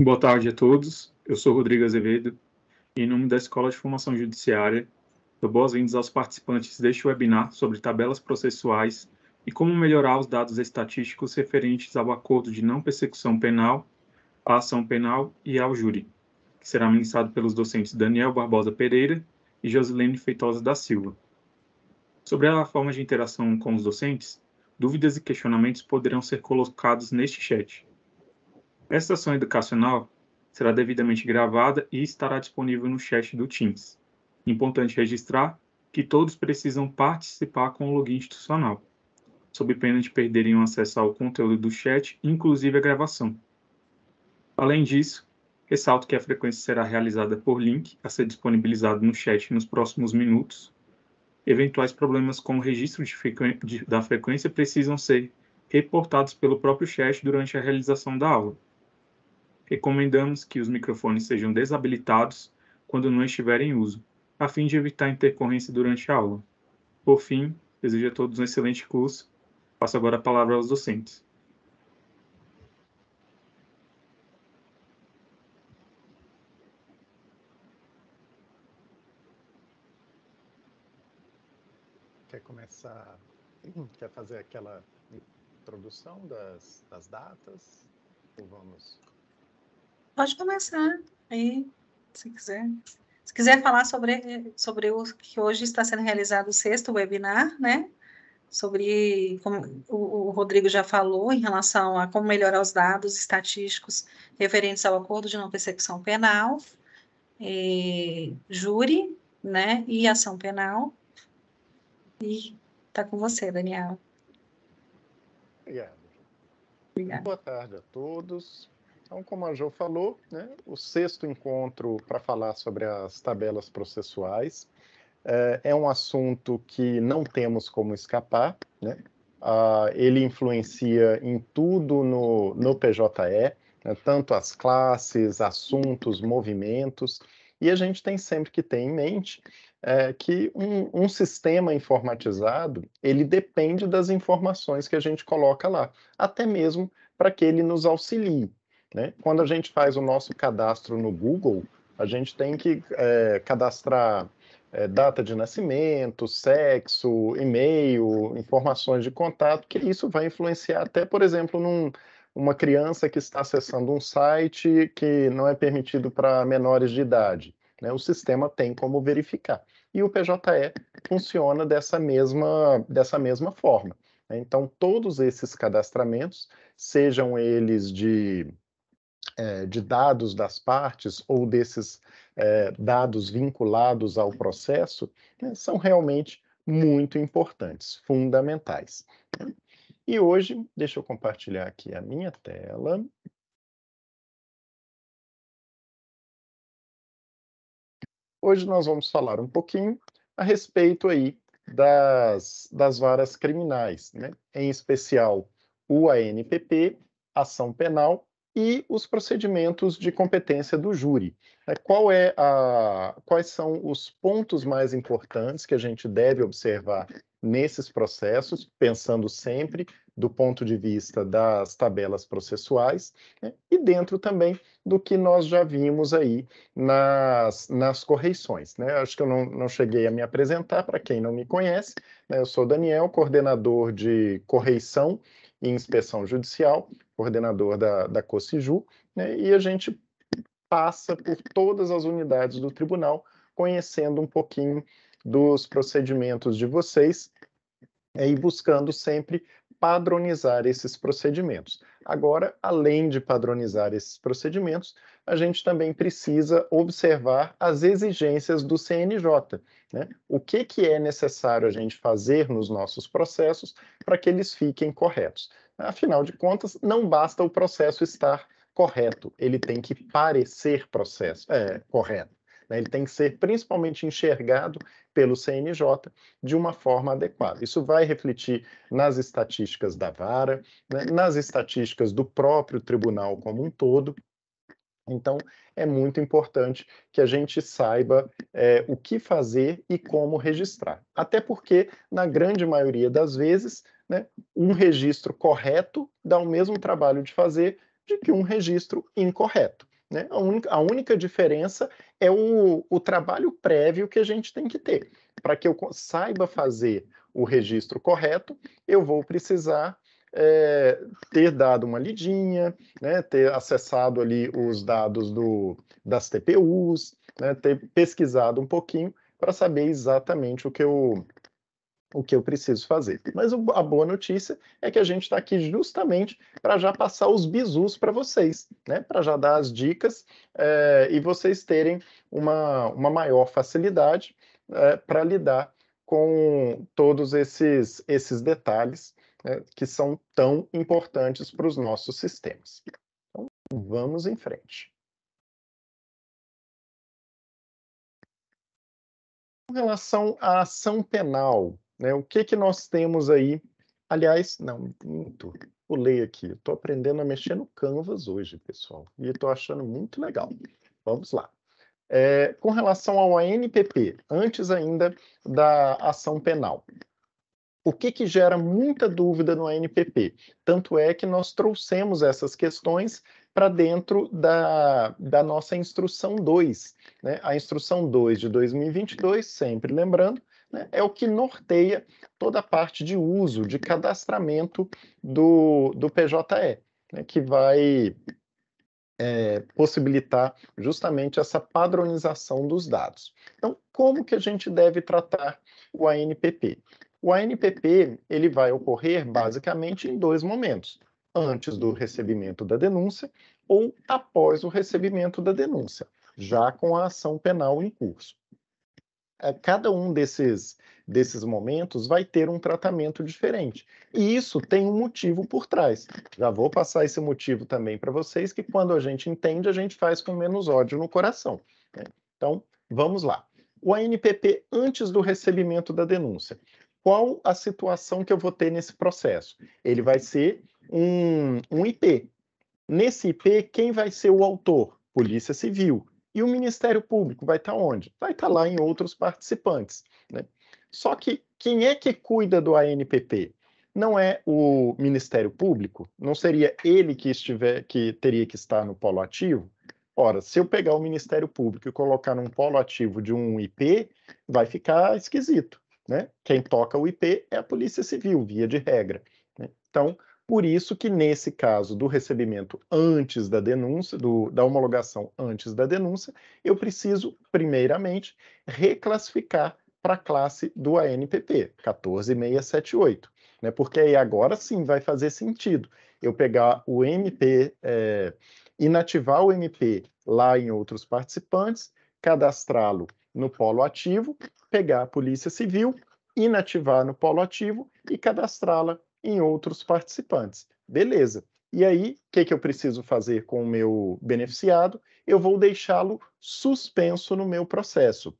Boa tarde a todos. Eu sou Rodrigo Azevedo e, em nome da Escola de Formação Judiciária, dou boas-vindas aos participantes deste webinar sobre tabelas processuais e como melhorar os dados estatísticos referentes ao acordo de não persecução penal, à ação penal e ao júri, que será ministrado pelos docentes Daniel Barbosa Pereira e Josilene Feitosa da Silva. Sobre a forma de interação com os docentes, dúvidas e questionamentos poderão ser colocados neste chat. Esta ação educacional será devidamente gravada e estará disponível no chat do Teams. Importante registrar que todos precisam participar com o login institucional, sob pena de perderem o acesso ao conteúdo do chat, inclusive a gravação. Além disso, ressalto que a frequência será realizada por link a ser disponibilizado no chat nos próximos minutos. Eventuais problemas com o registro da frequência precisam ser reportados pelo próprio chat durante a realização da aula. Recomendamos que os microfones sejam desabilitados quando não estiverem em uso, a fim de evitar intercorrência durante a aula. Por fim, desejo a todos um excelente curso. Passo agora a palavra aos docentes. Quer começar? Quer fazer aquela introdução das datas? Ou vamos? Pode começar aí, se quiser. Se quiser falar sobre o que hoje está sendo realizado o sexto webinar, né? Sobre, como o Rodrigo já falou, em relação a como melhorar os dados estatísticos referentes ao acordo de não persecução penal, júri, né? E ação penal. E está com você, Daniel. Obrigado. Obrigada. Boa tarde a todos. Então, como a Jo falou, né, o sexto encontro para falar sobre as tabelas processuais é um assunto que não temos como escapar, né? Ele influencia em tudo no PJE, né, tanto as classes, assuntos, movimentos, e a gente tem sempre que ter em mente que um sistema informatizado, ele depende das informações que a gente coloca lá, até mesmo para que ele nos auxilie, né? Quando a gente faz o nosso cadastro no Google, a gente tem que cadastrar data de nascimento, sexo, e-mail, informações de contato, que isso vai influenciar até, por exemplo, uma criança que está acessando um site que não é permitido para menores de idade, né? O sistema tem como verificar. E o PJE funciona dessa mesma forma, né? Então, todos esses cadastramentos, sejam eles de dados das partes ou desses dados vinculados ao processo, né, são realmente muito importantes, fundamentais. E hoje, deixa eu compartilhar aqui a minha tela. Hoje nós vamos falar um pouquinho a respeito aí das varas criminais, né? Em especial o ANPP, ação penal, e os procedimentos de competência do júri. Quais são os pontos mais importantes que a gente deve observar nesses processos, pensando sempre do ponto de vista das tabelas processuais, né? E dentro também do que nós já vimos aí nas correições, né? Acho que eu não cheguei a me apresentar, para quem não me conhece, né? Eu sou Daniel, coordenador de correição e inspeção judicial, coordenador da COCIJU, né? E a gente passa por todas as unidades do tribunal, conhecendo um pouquinho dos procedimentos de vocês e buscando sempre padronizar esses procedimentos. Agora, além de padronizar esses procedimentos, a gente também precisa observar as exigências do CNJ, né? O que é necessário a gente fazer nos nossos processos para que eles fiquem corretos. Afinal de contas, não basta o processo estar correto, ele tem que parecer correto, né? Ele tem que ser principalmente enxergado pelo CNJ de uma forma adequada. Isso vai refletir nas estatísticas da vara, né, nas estatísticas do próprio tribunal como um todo. Então, é muito importante que a gente saiba o que fazer e como registrar. Até porque, na grande maioria das vezes, né, um registro correto dá o mesmo trabalho de fazer de que um registro incorreto. né? A única diferença é o trabalho prévio que a gente tem que ter. Para que eu saiba fazer o registro correto, eu vou precisar ter dado uma lidinha, né, ter acessado ali os dados das TPUs, né, ter pesquisado um pouquinho para saber exatamente o que eu preciso fazer. Mas a boa notícia é que a gente está aqui justamente para já passar os bizus para vocês, né? Para já dar as dicas e vocês terem uma maior facilidade para lidar com todos esses detalhes que são tão importantes para os nossos sistemas. Então, vamos em frente. Com relação à ação penal, né, o que nós temos aí? Aliás, não, muito. Pulei aqui. Estou aprendendo a mexer no Canvas hoje, pessoal. E estou achando muito legal. Vamos lá. Com relação ao ANPP, antes ainda da ação penal. O que gera muita dúvida no ANPP? Tanto é que nós trouxemos essas questões para dentro da nossa instrução 2. Né? A instrução 2 de 2022, sempre lembrando, né, é o que norteia toda a parte de uso, de cadastramento do PJE, né, que vai possibilitar justamente essa padronização dos dados. Então, como que a gente deve tratar o ANPP? O ANPP ele vai ocorrer basicamente em 2 momentos: antes do recebimento da denúncia ou após o recebimento da denúncia, já com a ação penal em curso. Cada um desses momentos vai ter um tratamento diferente. E isso tem um motivo por trás. Já vou passar esse motivo também para vocês, que quando a gente entende, a gente faz com menos ódio no coração. Né? Então, vamos lá. O ANPP antes do recebimento da denúncia. Qual a situação que eu vou ter nesse processo? Ele vai ser um IP. Nesse IP, quem vai ser o autor? Polícia Civil. E o Ministério Público vai estar onde? Vai estar lá em outros participantes. Né? Só que quem é que cuida do ANPP? Não é o Ministério Público? Não seria ele que teria que estar no polo ativo? Ora, se eu pegar o Ministério Público e colocar num polo ativo de um IP, vai ficar esquisito. Né? Quem toca o IP é a Polícia Civil, via de regra. Né? Então, por isso que nesse caso do recebimento antes da denúncia, da homologação antes da denúncia, eu preciso, primeiramente, reclassificar para a classe do ANPP, 14678. Né? Porque aí agora sim vai fazer sentido eu pegar o MP, inativar o MP lá em outros participantes, cadastrá-lo no polo ativo, pegar a Polícia Civil, inativar no polo ativo e cadastrá-la em outros participantes. Beleza. E aí, o que eu preciso fazer com o meu beneficiado? Eu vou deixá-lo suspenso no meu processo.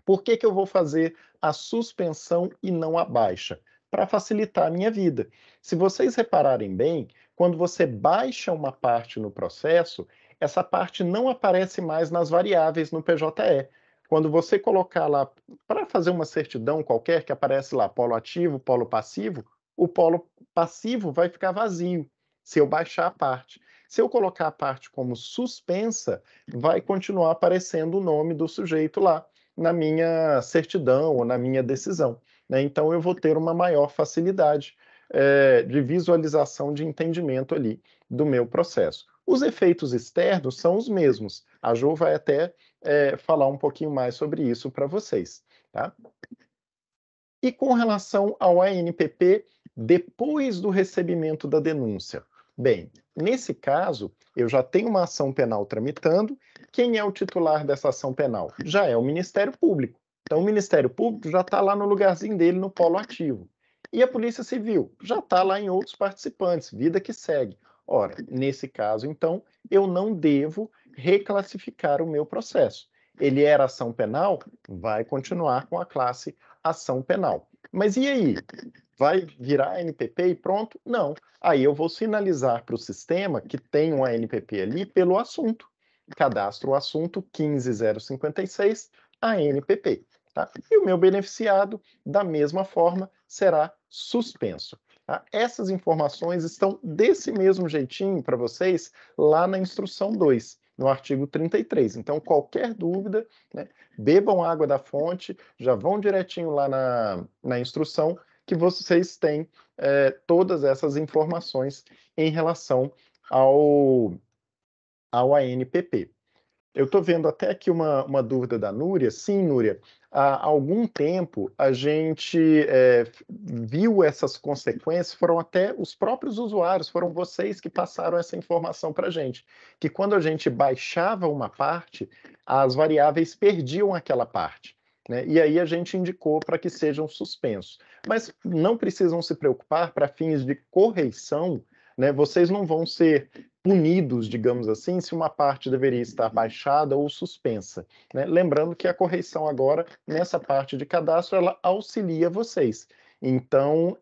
Por que eu vou fazer a suspensão e não a baixa? Para facilitar a minha vida. Se vocês repararem bem, quando você baixa uma parte no processo, essa parte não aparece mais nas variáveis no PJE. Quando você colocar lá, para fazer uma certidão qualquer, que aparece lá polo ativo, polo passivo, o polo passivo vai ficar vazio, se eu baixar a parte. Se eu colocar a parte como suspensa, vai continuar aparecendo o nome do sujeito lá, na minha certidão ou na minha decisão. Né? Então, eu vou ter uma maior facilidade de visualização, de entendimento ali do meu processo. Os efeitos externos são os mesmos. A Jo vai até falar um pouquinho mais sobre isso para vocês. Tá? E com relação ao ANPP, depois do recebimento da denúncia? Bem, nesse caso, eu já tenho uma ação penal tramitando. Quem é o titular dessa ação penal? Já é o Ministério Público. Então, o Ministério Público já está lá no lugarzinho dele, no polo ativo. E a Polícia Civil já está lá em outros participantes, vida que segue. Ora, nesse caso, então, eu não devo reclassificar o meu processo. Ele era ação penal? Vai continuar com a classe ação penal. Mas e aí? Vai virar ANPP e pronto? Não. Aí eu vou sinalizar para o sistema que tem um ANPP ali pelo assunto. Cadastro o assunto 15056 ANPP. Tá? E o meu beneficiado, da mesma forma, será suspenso. Tá? Essas informações estão desse mesmo jeitinho para vocês lá na instrução 2. no artigo 33. Então, qualquer dúvida, né, bebam água da fonte, já vão direitinho lá na instrução, que vocês têm todas essas informações em relação ao ANPP. Eu estou vendo até aqui uma dúvida da Núria. Sim, Núria, há algum tempo a gente viu essas consequências, foram até os próprios usuários, foram vocês que passaram essa informação para a gente, que quando a gente baixava uma parte, as variáveis perdiam aquela parte, né? E aí a gente indicou para que sejam suspensos. Mas não precisam se preocupar, para fins de correição, né, vocês não vão ser punidos, digamos assim, se uma parte deveria estar baixada ou suspensa, né? Lembrando que a correção agora, nessa parte de cadastro, ela auxilia vocês. Então,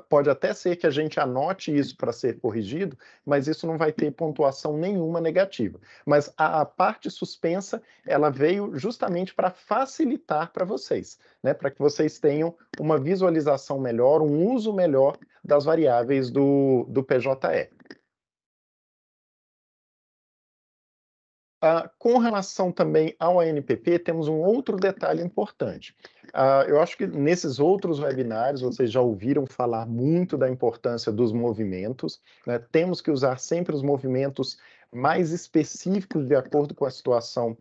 pode até ser que a gente anote isso para ser corrigido, mas isso não vai ter pontuação nenhuma negativa. Mas a parte suspensa, ela veio justamente para facilitar para vocês, né? Para que vocês tenham uma visualização melhor, um uso melhor das variáveis do PJE. Com relação também ao ANPP, temos um outro detalhe importante. Eu acho que nesses outros webinários vocês já ouviram falar muito da importância dos movimentos, né? Temos que usar sempre os movimentos mais específicos de acordo com a situação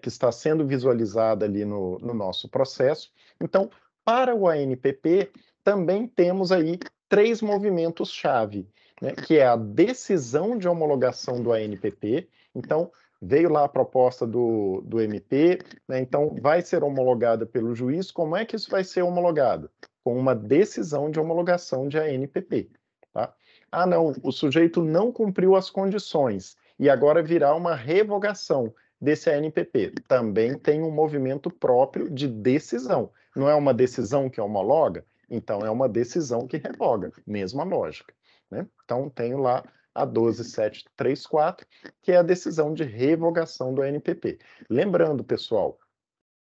que está sendo visualizada ali no nosso processo. Então, para o ANPP, também temos aí 3 movimentos-chave, né? Que é a decisão de homologação do ANPP. Então, veio lá a proposta do MP, né? Então vai ser homologada pelo juiz. Como é que isso vai ser homologado? Com uma decisão de homologação de ANPP. Tá? Ah, não, o sujeito não cumpriu as condições e agora virá uma revogação desse ANPP. Também tem um movimento próprio de decisão. Não é uma decisão que homologa? Então é uma decisão que revoga. Mesma lógica, né? Então tenho lá a 12734, que é a decisão de revogação do ANPP. Lembrando, pessoal,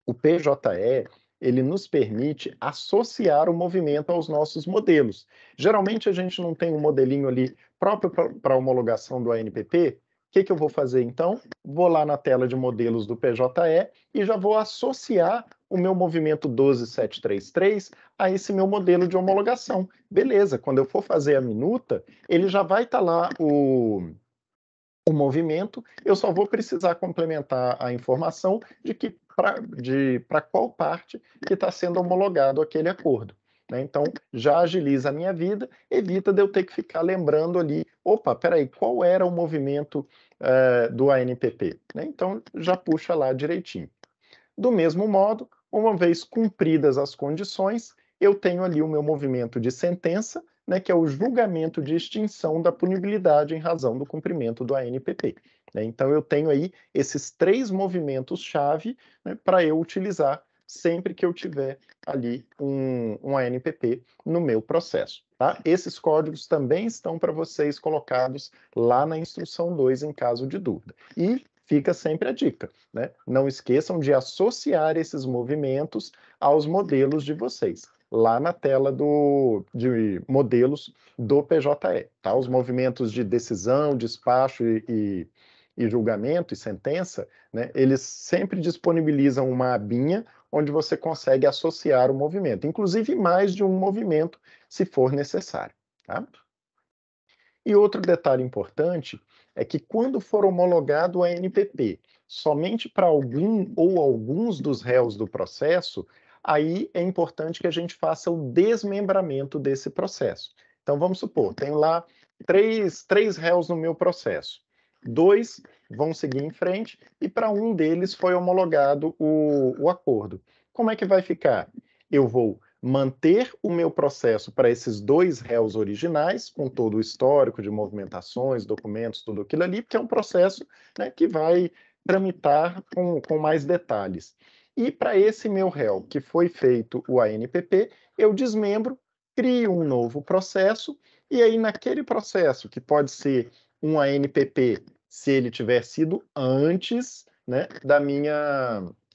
o PJE, ele nos permite associar o movimento aos nossos modelos. Geralmente a gente não tem um modelinho ali próprio para homologação do ANPP. O que eu vou fazer então? Vou lá na tela de modelos do PJE e já vou associar o meu movimento 12733 a esse meu modelo de homologação. Beleza, quando eu for fazer a minuta, ele já vai estar lá o movimento, eu só vou precisar complementar a informação de que para qual parte que está sendo homologado aquele acordo, né? Então, já agiliza a minha vida, evita de eu ter que ficar lembrando ali, opa, peraí, qual era o movimento do ANPP? Né? Então, já puxa lá direitinho. Do mesmo modo, uma vez cumpridas as condições, eu tenho ali o meu movimento de sentença, né, que é o julgamento de extinção da punibilidade em razão do cumprimento do ANPP. Né? Então, eu tenho aí esses 3 movimentos-chave, né, para eu utilizar sempre que eu tiver ali um ANPP no meu processo. Tá? Esses códigos também estão para vocês colocados lá na instrução 2, em caso de dúvida. E fica sempre a dica, né? Não esqueçam de associar esses movimentos aos modelos de vocês, lá na tela de modelos do PJE, tá? Os movimentos de decisão, despacho e julgamento e sentença, né? Eles sempre disponibilizam uma abinha onde você consegue associar o movimento, inclusive mais de um movimento, se for necessário, tá? E outro detalhe importante é que quando for homologado o ANPP somente para algum ou alguns dos réus do processo, aí é importante que a gente faça o desmembramento desse processo. Então vamos supor, tenho lá três réus no meu processo. 2 vão seguir em frente e para um deles foi homologado o acordo. Como é que vai ficar? Eu vou manter o meu processo para esses 2 réus originais, com todo o histórico de movimentações, documentos, tudo aquilo ali, porque é um processo, né, que vai tramitar com mais detalhes. E para esse meu réu, que foi feito o ANPP, eu desmembro, crio um novo processo, e aí naquele processo, que pode ser um ANPP, se ele tiver sido antes, né,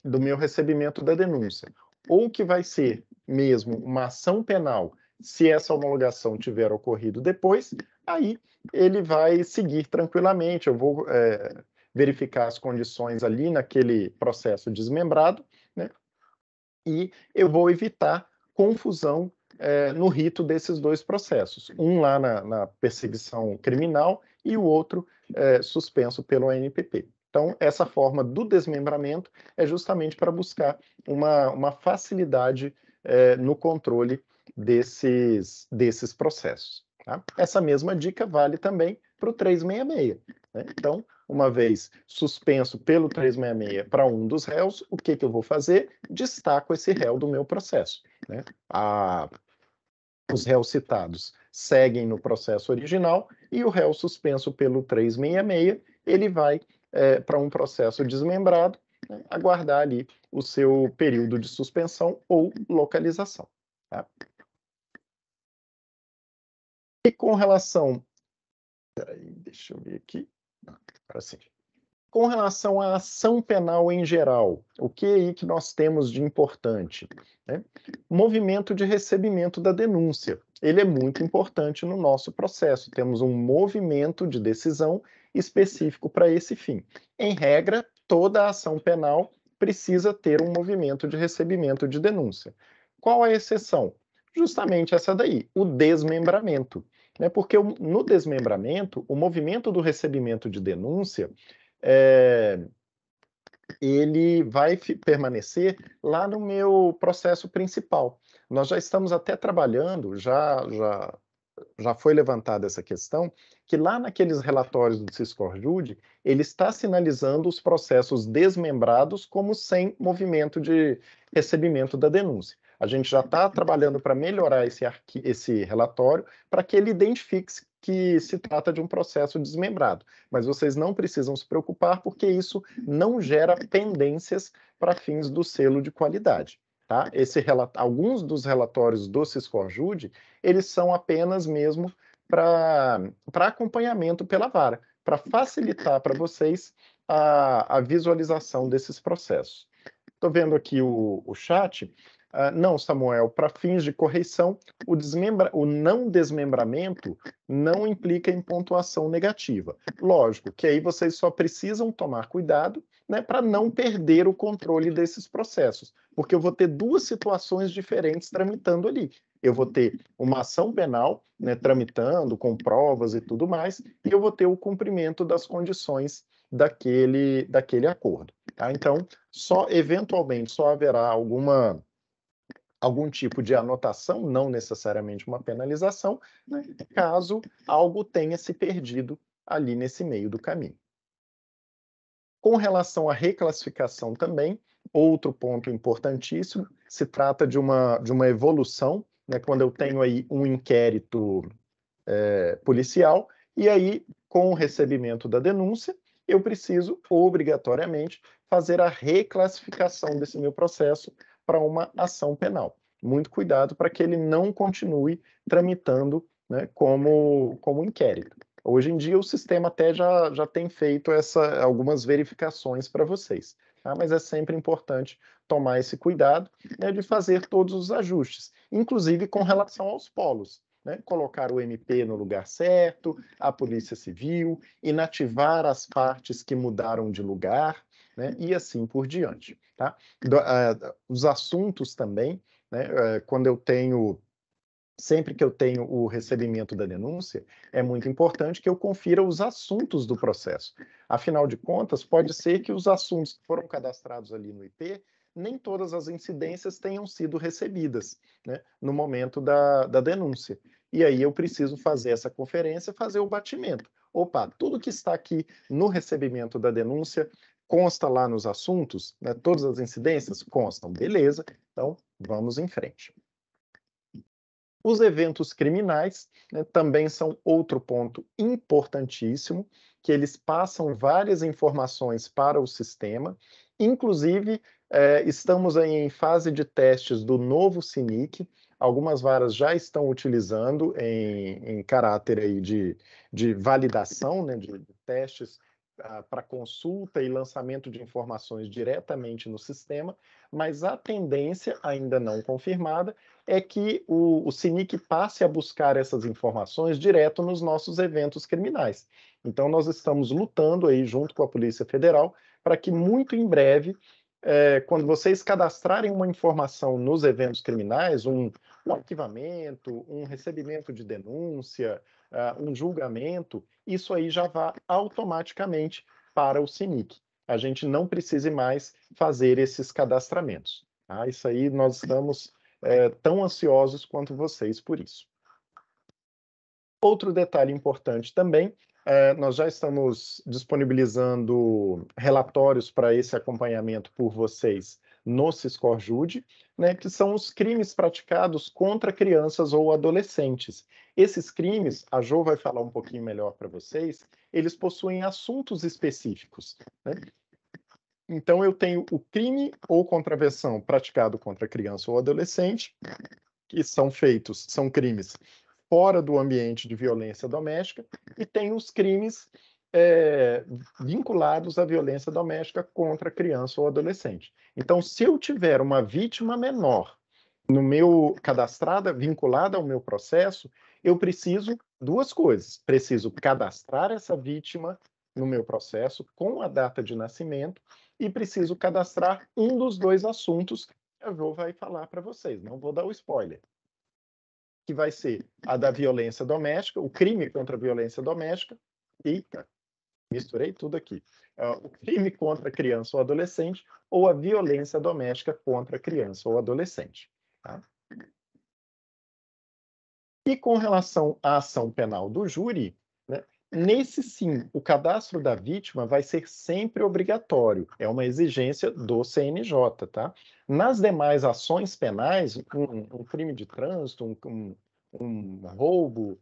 do meu recebimento da denúncia, ou que vai ser mesmo uma ação penal, se essa homologação tiver ocorrido depois, aí ele vai seguir tranquilamente. Eu vou verificar as condições ali naquele processo desmembrado, né? E eu vou evitar confusão no rito desses dois processos, um lá na perseguição criminal e o outro suspenso pelo ANPP. Então, essa forma do desmembramento é justamente para buscar uma facilidade no controle desses processos. Tá? Essa mesma dica vale também para o 366. Né? Então, uma vez suspenso pelo 366 para um dos réus, o que eu vou fazer? Destaco esse réu do meu processo. Né? Os réus citados seguem no processo original e o réu suspenso pelo 366, ele vai para um processo desmembrado, né, aguardar ali o seu período de suspensão ou localização. Tá? E com relação... Peraí, deixa eu ver aqui. Agora sim. Com relação à ação penal em geral, o que aí que nós temos de importante? Né? Movimento de recebimento da denúncia. Ele é muito importante no nosso processo. Temos um movimento de decisão específico para esse fim. Em regra, toda ação penal precisa ter um movimento de recebimento de denúncia. Qual a exceção? Justamente essa daí, o desmembramento. Né? Porque no desmembramento, o movimento do recebimento de denúncia ele vai permanecer lá no meu processo principal. Nós já estamos até trabalhando, já foi levantada essa questão, que lá naqueles relatórios do Siscorjude, ele está sinalizando os processos desmembrados como sem movimento de recebimento da denúncia. A gente já está trabalhando para melhorar esse relatório para que ele identifique que se trata de um processo desmembrado. Mas vocês não precisam se preocupar, porque isso não gera pendências para fins do selo de qualidade. Tá? Alguns dos relatórios do Siscorjude, eles são apenas mesmo para acompanhamento pela vara, para facilitar para vocês a visualização desses processos. Estou vendo aqui o chat. Não, Samuel, para fins de correção, o não desmembramento não implica em pontuação negativa. Lógico que aí vocês só precisam tomar cuidado, né, para não perder o controle desses processos, porque eu vou ter duas situações diferentes tramitando ali. Eu vou ter uma ação penal, né, tramitando com provas e tudo mais, e eu vou ter o cumprimento das condições daquele acordo. Tá? Então, eventualmente só haverá algum tipo de anotação, não necessariamente uma penalização, né, caso algo tenha se perdido ali nesse meio do caminho. Com relação à reclassificação também, outro ponto importantíssimo, se trata de uma evolução, né, quando eu tenho aí um inquérito policial, e aí, com o recebimento da denúncia, eu preciso, obrigatoriamente, fazer a reclassificação desse meu processo para uma ação penal. Muito cuidado para que ele não continue tramitando, né, como inquérito. Hoje em dia, o sistema até já tem feito algumas verificações para vocês, tá? Mas é sempre importante tomar esse cuidado, né, de fazer todos os ajustes, inclusive com relação aos polos. Né, colocar o MP no lugar certo, a Polícia Civil, inativar as partes que mudaram de lugar, né, e assim por diante. Tá? Os assuntos também, né, sempre que eu tenho o recebimento da denúncia, é muito importante que eu confira os assuntos do processo. Afinal de contas, pode ser que os assuntos que foram cadastrados ali no IP, nem todas as incidências tenham sido recebidas, né, no momento da denúncia. E aí eu preciso fazer essa conferência, fazer o batimento. Opa, tudo que está aqui no recebimento da denúncia consta lá nos assuntos, né, todas as incidências constam, beleza, então vamos em frente. Os eventos criminais, né, também são outro ponto importantíssimo, que eles passam várias informações para o sistema, inclusive estamos aí em fase de testes do novo SINIC, algumas varas já estão utilizando em caráter aí de validação, né, de testes para consulta e lançamento de informações diretamente no sistema, mas a tendência, ainda não confirmada, é que o SINIC passe a buscar essas informações direto nos nossos eventos criminais. Então, nós estamos lutando aí junto com a Polícia Federal para que muito em breve, quando vocês cadastrarem uma informação nos eventos criminais, um arquivamento, um recebimento de denúncia, um julgamento, isso aí já vá automaticamente para o SINIC. A gente não precise mais fazer esses cadastramentos. Tá? Isso aí nós estamos tão ansiosos quanto vocês por isso. Outro detalhe importante também, nós já estamos disponibilizando relatórios para esse acompanhamento por vocês no Siscorjude, né, que são os crimes praticados contra crianças ou adolescentes. Esses crimes, a Jo vai falar um pouquinho melhor para vocês, eles possuem assuntos específicos, né? Então, eu tenho o crime ou contravenção praticado contra criança ou adolescente, que são crimes fora do ambiente de violência doméstica, e tem os crimes vinculados à violência doméstica contra criança ou adolescente. Então, se eu tiver uma vítima menor no meu cadastrada, vinculada ao meu processo, eu preciso duas coisas. Preciso cadastrar essa vítima no meu processo com a data de nascimento e preciso cadastrar um dos dois assuntos que a Jo vai falar para vocês. Não vou dar o spoiler. Que vai ser a da violência doméstica, o crime contra a violência doméstica. Eita, misturei tudo aqui. O crime contra a criança ou adolescente ou a violência doméstica contra a criança ou adolescente. Tá? E com relação à ação penal do júri, né, nesse sim, o cadastro da vítima vai ser sempre obrigatório, é uma exigência do CNJ, tá? Nas demais ações penais, um crime de trânsito, um roubo,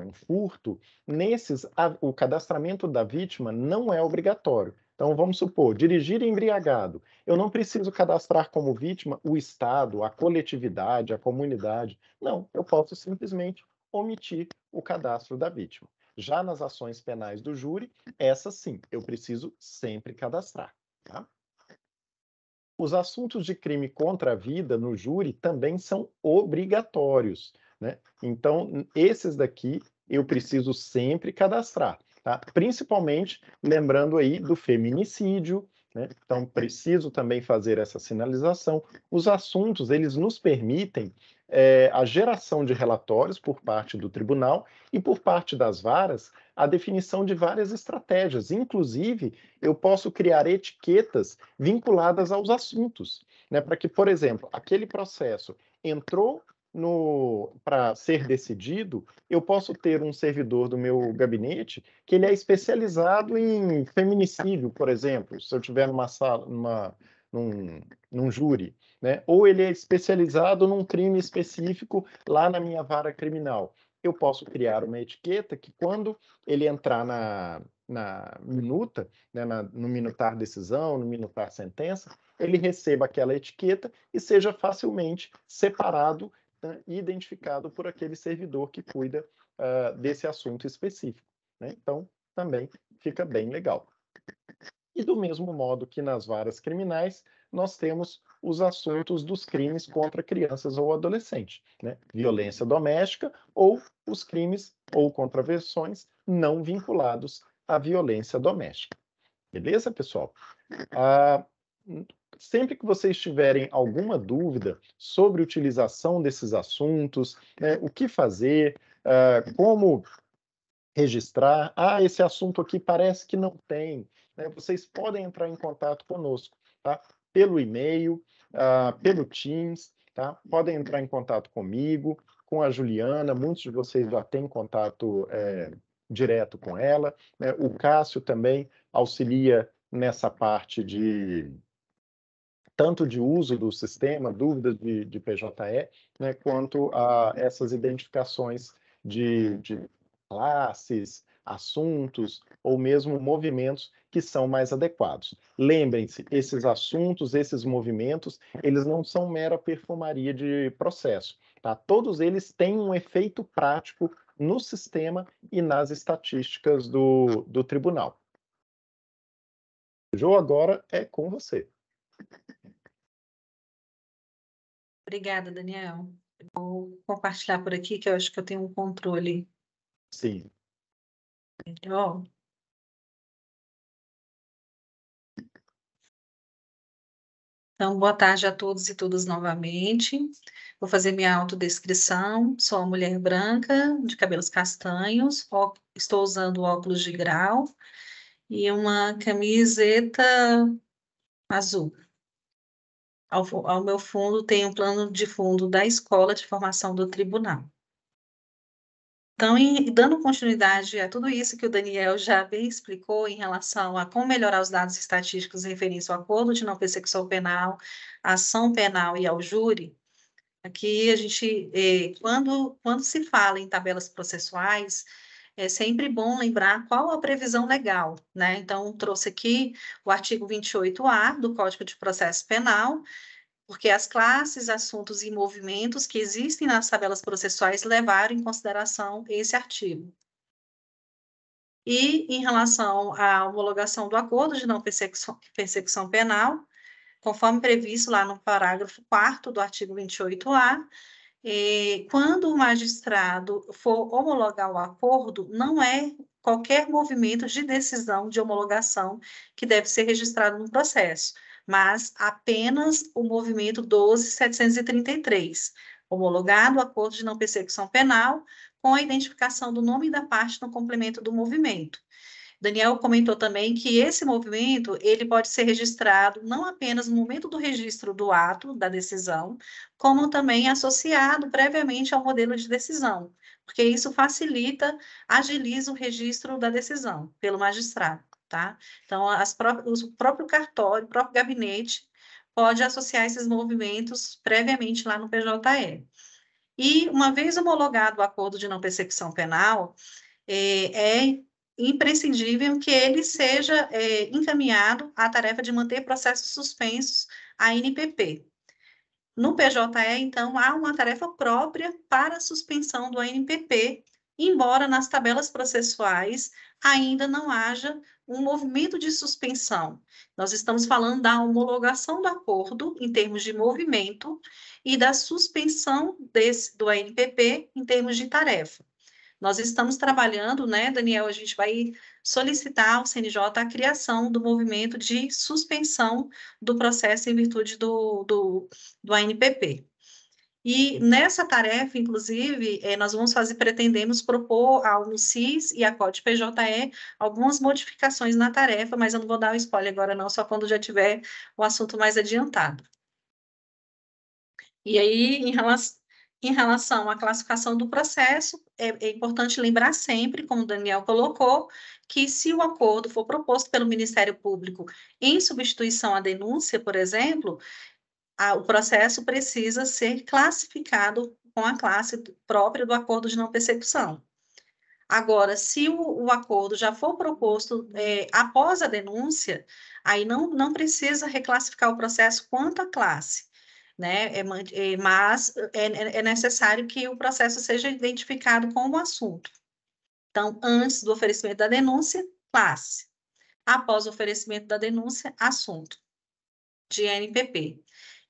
um furto, nesses, o cadastramento da vítima não é obrigatório. Então, vamos supor, dirigir embriagado. Eu não preciso cadastrar como vítima o Estado, a coletividade, a comunidade. Não, eu posso simplesmente omitir o cadastro da vítima. Já nas ações penais do júri, essa sim, eu preciso sempre cadastrar. Tá? Os assuntos de crime contra a vida no júri também são obrigatórios, né? Então, esses daqui eu preciso sempre cadastrar, tá? Principalmente lembrando aí do feminicídio, né? Então, preciso também fazer essa sinalização. Os assuntos, eles nos permitem a geração de relatórios por parte do tribunal e por parte das varas, a definição de várias estratégias. Inclusive, eu posso criar etiquetas vinculadas aos assuntos, né? Para que, por exemplo, aquele processo entrou para ser decidido, eu posso ter um servidor do meu gabinete que ele é especializado em feminicídio, por exemplo, se eu tiver numa sala, num júri, né? Ou ele é especializado num crime específico lá na minha vara criminal. Eu posso criar uma etiqueta que, quando ele entrar na minuta, né, no minutar decisão, no minutar sentença, ele receba aquela etiqueta e seja facilmente separado, né, e identificado por aquele servidor que cuida desse assunto específico, né? Então, também fica bem legal. E do mesmo modo que nas varas criminais, nós temos os assuntos dos crimes contra crianças ou adolescentes, né? Violência doméstica ou os crimes ou contravenções não vinculados à violência doméstica. Beleza, pessoal? Sempre que vocês tiverem alguma dúvida sobre a utilização desses assuntos, né, o que fazer, como registrar, esse assunto aqui parece que não tem, né, vocês podem entrar em contato conosco, tá? Pelo e-mail, pelo Teams, tá? Podem entrar em contato comigo, com a Juliana, muitos de vocês já têm contato direto com ela, né? O Cássio também auxilia nessa parte tanto de uso do sistema, dúvidas de PJE, né, quanto a essas identificações de classes, assuntos ou mesmo movimentos que são mais adequados. Lembrem-se, esses assuntos, esses movimentos, eles não são mera perfumaria de processo, tá? Todos eles têm um efeito prático no sistema e nas estatísticas do tribunal. Jo, agora é com você. Obrigada, Daniel. Vou compartilhar por aqui, que eu acho que eu tenho um controle Sim. melhor. Então, boa tarde a todos e todas novamente. Vou fazer minha autodescrição. Sou uma mulher branca, de cabelos castanhos, estou usando óculos de grau e uma camiseta azul. Ao meu fundo tem um plano de fundo da Escola de Formação do Tribunal. Então, dando continuidade a tudo isso que o Daniel já bem explicou em relação a como melhorar os dados estatísticos referentes ao acordo de não persecução penal, à ação penal e ao júri, aqui a gente, quando se fala em tabelas processuais, é sempre bom lembrar qual a previsão legal, né? Então, trouxe aqui o artigo 28A do Código de Processo Penal, porque as classes, assuntos e movimentos que existem nas tabelas processuais levaram em consideração esse artigo. E, em relação à homologação do acordo de não persecução penal, conforme previsto lá no parágrafo 4º do artigo 28A, quando o magistrado for homologar o acordo, não é qualquer movimento de decisão de homologação que deve ser registrado no processo, mas apenas o movimento 12.733, homologado o acordo de não persecução penal, com a identificação do nome da parte no complemento do movimento. Daniel comentou também que esse movimento, ele pode ser registrado não apenas no momento do registro do ato, da decisão, como também associado previamente ao modelo de decisão, porque isso facilita, agiliza o registro da decisão pelo magistrado, tá? Então, o próprio cartório, o próprio gabinete, pode associar esses movimentos previamente lá no PJE. E, uma vez homologado o acordo de não persecução penal, é imprescindível que ele seja encaminhado à tarefa de manter processos suspensos, a NPP. No PJE, então, há uma tarefa própria para a suspensão do ANPP, embora nas tabelas processuais ainda não haja um movimento de suspensão. Nós estamos falando da homologação do acordo em termos de movimento e da suspensão do ANPP em termos de tarefa. Nós estamos trabalhando, né, Daniel, a gente vai solicitar ao CNJ a criação do movimento de suspensão do processo em virtude do ANPP. E nessa tarefa, inclusive, nós pretendemos propor ao NUCIS e à CODE PJE algumas modificações na tarefa, mas eu não vou dar o spoiler agora não, só quando já tiver o assunto mais adiantado. E aí, em relação à classificação do processo, é importante lembrar sempre, como o Daniel colocou, que se o acordo for proposto pelo Ministério Público em substituição à denúncia, por exemplo, o processo precisa ser classificado com a classe própria do acordo de não persecução. Agora, se o acordo já for proposto após a denúncia, aí não precisa reclassificar o processo quanto à classe, né? Mas é necessário que o processo seja identificado como assunto. Então, antes do oferecimento da denúncia, classe. Após o oferecimento da denúncia, assunto de NPP.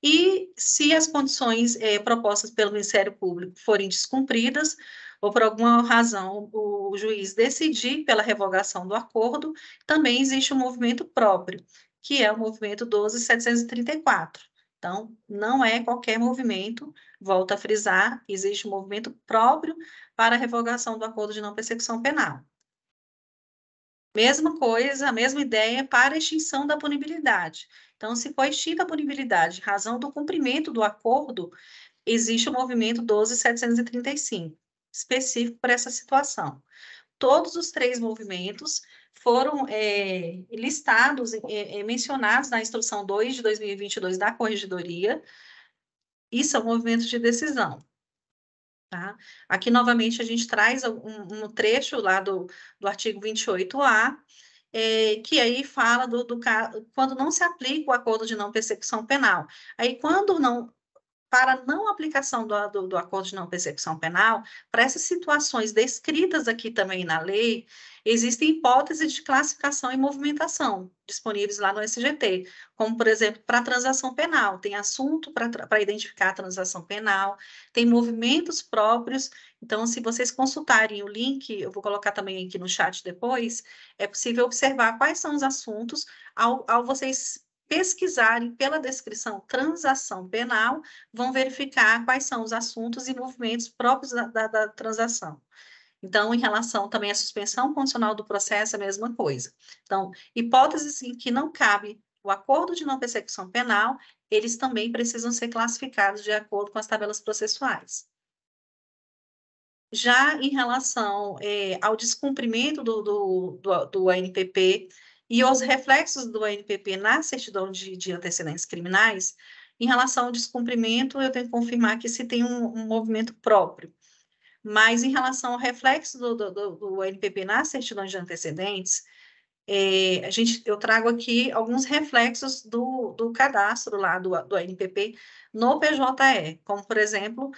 E se as condições propostas pelo Ministério Público forem descumpridas, ou por alguma razão o juiz decidir pela revogação do acordo, também existe um movimento próprio, que é o movimento 12.734. Então, não é qualquer movimento, volto a frisar, existe um movimento próprio para a revogação do acordo de não persecução penal. Mesma coisa, a mesma ideia para a extinção da punibilidade. Então, se for extinta a punibilidade em razão do cumprimento do acordo, existe o movimento 12.735, específico para essa situação. Todos os três movimentos foram listados, mencionados na Instrução 2 de 2022 da Corregedoria, e são movimentos de decisão. Tá? Aqui, novamente, a gente traz um trecho lá do artigo 28A, que aí fala quando não se aplica o acordo de não persecução penal. Aí, quando para não aplicação do acordo de não persecução penal, para essas situações descritas aqui também na lei, existem hipóteses de classificação e movimentação disponíveis lá no SGT, como, por exemplo, para transação penal, tem assunto para identificar a transação penal, tem movimentos próprios. Então, se vocês consultarem o link, eu vou colocar também aqui no chat depois, é possível observar quais são os assuntos ao vocês pesquisarem pela descrição transação penal, vão verificar quais são os assuntos e movimentos próprios da transação. Então, em relação também à suspensão condicional do processo, a mesma coisa. Então, hipóteses em que não cabe o acordo de não persecução penal, eles também precisam ser classificados de acordo com as tabelas processuais. Já em relação ao descumprimento do ANPP e aos reflexos do ANPP na certidão de antecedentes criminais, em relação ao descumprimento, eu tenho que confirmar que se tem um movimento próprio. Mas em relação ao reflexo do ANPP na certidão de antecedentes, eu trago aqui alguns reflexos do cadastro lá do ANPP no PJE, como, por exemplo,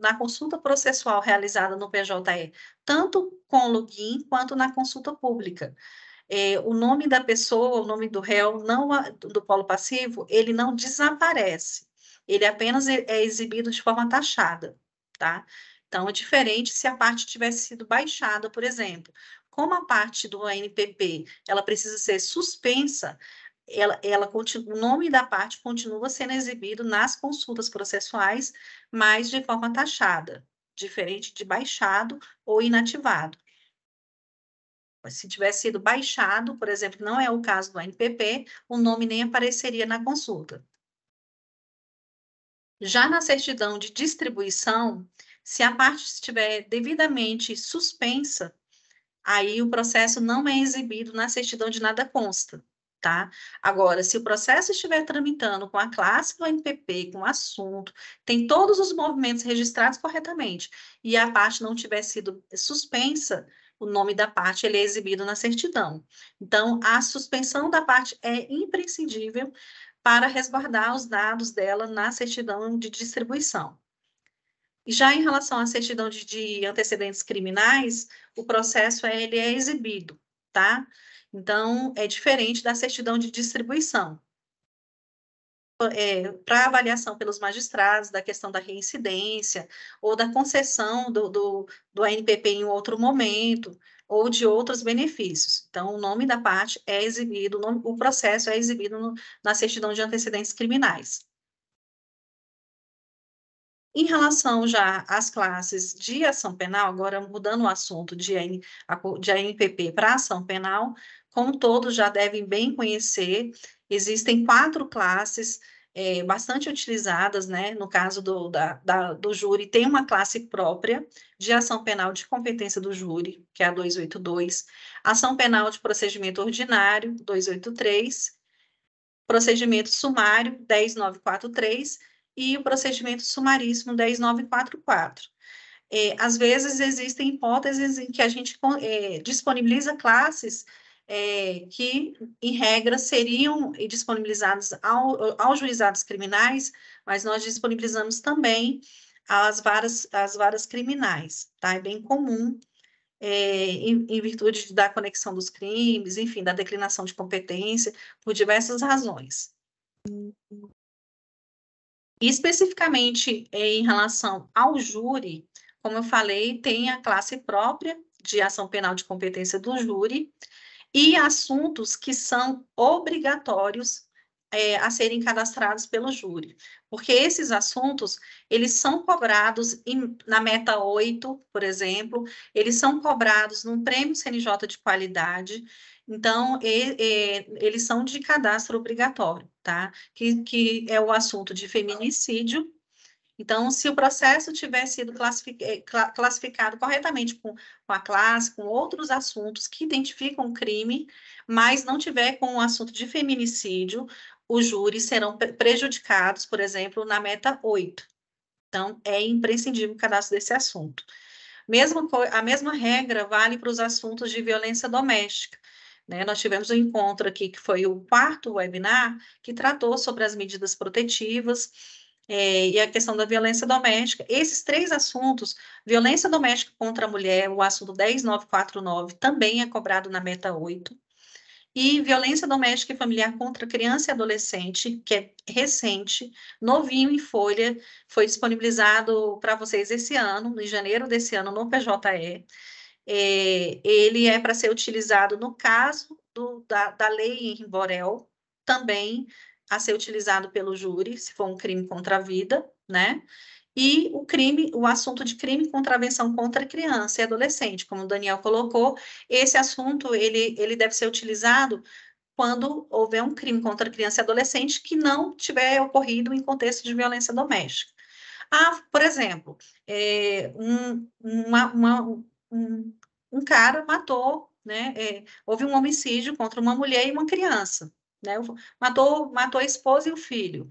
na consulta processual realizada no PJE, tanto com login quanto na consulta pública. O nome da pessoa, o nome do réu, do polo passivo, ele não desaparece, ele apenas é exibido de forma taxada, tá? Então, é diferente se a parte tivesse sido baixada, por exemplo. Como a parte do ANPP, ela precisa ser suspensa, o nome da parte continua sendo exibido nas consultas processuais, mas de forma taxada, diferente de baixado ou inativado. Se tivesse sido baixado, por exemplo, não é o caso do ANPP, o nome nem apareceria na consulta. Já na certidão de distribuição, se a parte estiver devidamente suspensa, aí o processo não é exibido na certidão de nada consta, tá? Agora, se o processo estiver tramitando com a classe do ANPP, com o assunto, tem todos os movimentos registrados corretamente, e a parte não tiver sido suspensa, o nome da parte ele é exibido na certidão. Então, a suspensão da parte é imprescindível para resguardar os dados dela na certidão de distribuição. E já em relação à certidão de antecedentes criminais, o processo ele é exibido, tá? Então, é diferente da certidão de distribuição. Para avaliação pelos magistrados da questão da reincidência ou da concessão do ANPP em outro momento ou de outros benefícios. Então, o nome da parte é exibido, o processo é exibido na certidão de antecedentes criminais. Em relação já às classes de ação penal, agora mudando o assunto de ANPP para ação penal, como todos já devem bem conhecer, existem 4 classes bastante utilizadas, né? No caso do júri, tem uma classe própria de ação penal de competência do júri, que é a 282, ação penal de procedimento ordinário, 283, procedimento sumário, 10943, e o procedimento sumaríssimo 10944. Às vezes, existem hipóteses em que a gente disponibiliza classes que, em regra, seriam disponibilizadas aos juizados criminais, mas nós disponibilizamos também as varas criminais, tá? É bem comum, em virtude da conexão dos crimes, enfim, da declinação de competência, por diversas razões. E especificamente em relação ao júri, como eu falei, tem a classe própria de ação penal de competência do júri e assuntos que são obrigatórios a serem cadastrados pelo júri, porque esses assuntos, eles são cobrados na meta 8, por exemplo, eles são cobrados num prêmio CNJ de qualidade, então, eles são de cadastro obrigatório, tá? Que é o assunto de feminicídio. Então, se o processo tiver sido classificado corretamente com a classe, com outros assuntos que identificam o crime, mas não tiver com o assunto de feminicídio, os júris serão prejudicados, por exemplo, na meta 8. Então, é imprescindível o cadastro desse assunto. A mesma regra vale para os assuntos de violência doméstica. né? Nós tivemos um encontro aqui, que foi o 4º webinar, que tratou sobre as medidas protetivas, e a questão da violência doméstica. Esses 3 assuntos, violência doméstica contra a mulher, o assunto 10949, também é cobrado na meta 8, e violência doméstica e familiar contra criança e adolescente, que é recente, novinho em folha, foi disponibilizado para vocês esse ano, em janeiro desse ano, no PJE. Ele é para ser utilizado no caso da lei Henri Borel, também a ser utilizado pelo júri, se for um crime contra a vida, né? E o assunto de crime e contravenção contra criança e adolescente, como o Daniel colocou, esse assunto, ele deve ser utilizado quando houver um crime contra criança e adolescente que não tiver ocorrido em contexto de violência doméstica. Por exemplo, um cara matou, né? Houve um homicídio contra uma mulher e uma criança, né? Matou a esposa e o filho.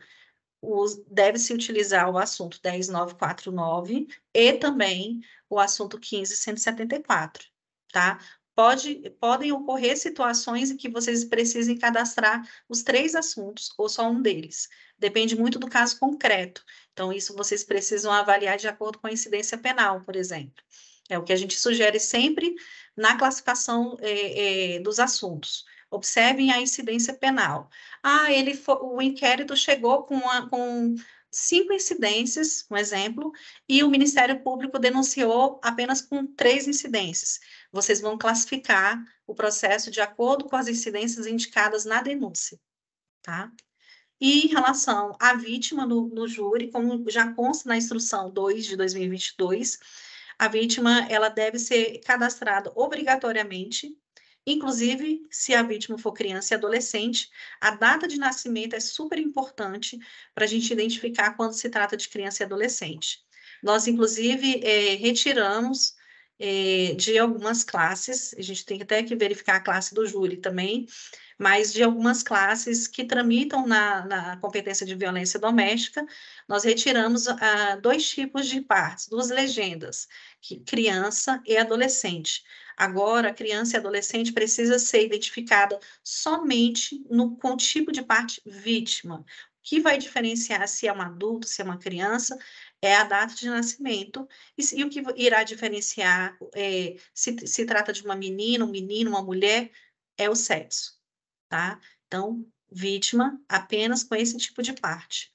Deve-se utilizar o assunto 10949 e também o assunto 15174, tá? Podem ocorrer situações em que vocês precisem cadastrar os 3 assuntos ou só um deles. Depende muito do caso concreto. Então, isso vocês precisam avaliar de acordo com a incidência penal, por exemplo. É o que a gente sugere sempre na classificação dos assuntos. Observem a incidência penal. O inquérito chegou com 5 incidências, um exemplo, e o Ministério Público denunciou apenas com 3 incidências. Vocês vão classificar o processo de acordo com as incidências indicadas na denúncia, tá? E em relação à vítima no júri, como já consta na instrução 2 de 2022, a vítima ela deve ser cadastrada obrigatoriamente. Inclusive, se a vítima for criança e adolescente, a data de nascimento é super importante para a gente identificar quando se trata de criança e adolescente. Nós, inclusive, retiramos de algumas classes, a gente tem até que verificar a classe do júri também, mas de algumas classes que tramitam na competência de violência doméstica, nós retiramos 2 tipos de partes, 2 legendas, criança e adolescente. Agora, a criança e adolescente precisa ser identificada somente com o tipo de parte vítima. O que vai diferenciar se é um adulto, se é uma criança, é a data de nascimento, e o que irá diferenciar se trata de uma menina, um menino, uma mulher, é o sexo, tá? Então, vítima apenas com esse tipo de parte.